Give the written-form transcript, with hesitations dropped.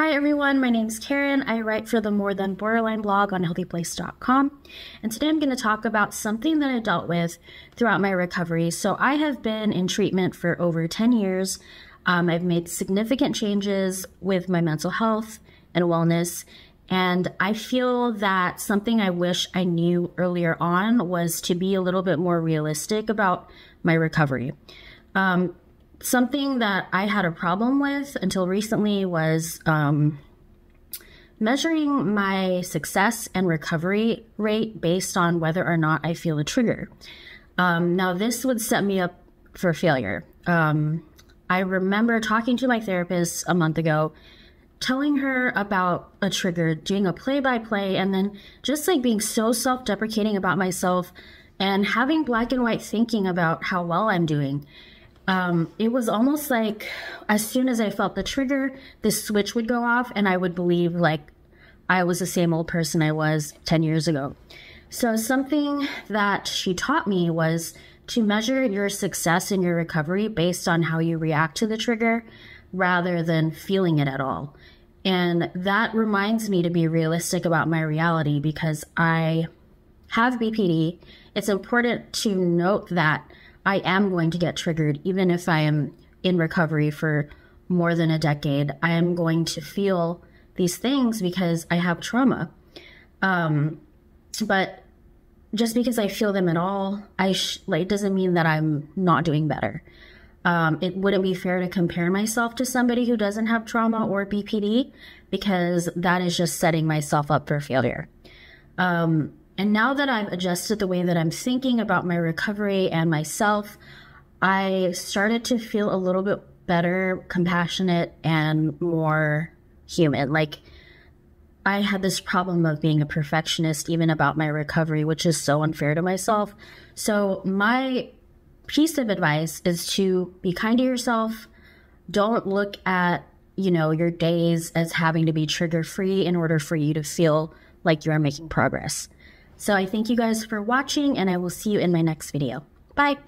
Hi everyone, my name is Karen. I write for the More Than Borderline blog on HealthyPlace.com. And today I'm going to talk about something that I dealt with throughout my recovery. So I have been in treatment for over 10 years. I've made significant changes with my mental health and wellness. And I feel that something I wish I knew earlier on was to be a little bit more realistic about my recovery. Something that I had a problem with until recently was measuring my success and recovery rate based on whether or not I feel a trigger. Now, this would set me up for failure. I remember talking to my therapist a month ago, telling her about a trigger, doing a play-by-play, and then just like being so self-deprecating about myself and having black and white thinking about how well I'm doing. It was almost like as soon as I felt the trigger, this switch would go off and I would believe like I was the same old person I was 10 years ago. So something that she taught me was to measure your success in your recovery based on how you react to the trigger rather than feeling it at all. And that reminds me to be realistic about my reality because I have BPD. It's important to note that I am going to get triggered, even if I am in recovery for more than a decade. I am going to feel these things because I have trauma. But just because I feel them at all, it doesn't mean that I'm not doing better. It wouldn't be fair to compare myself to somebody who doesn't have trauma or BPD because that is just setting myself up for failure. And now that I've adjusted the way that I'm thinking about my recovery and myself, I started to feel a little bit better, compassionate, and more human. Like, I had this problem of being a perfectionist even about my recovery, which is so unfair to myself. So my piece of advice is to be kind to yourself. Don't look at, your days as having to be trigger-free in order for you to feel like you are making progress. So I thank you guys for watching, and I will see you in my next video. Bye.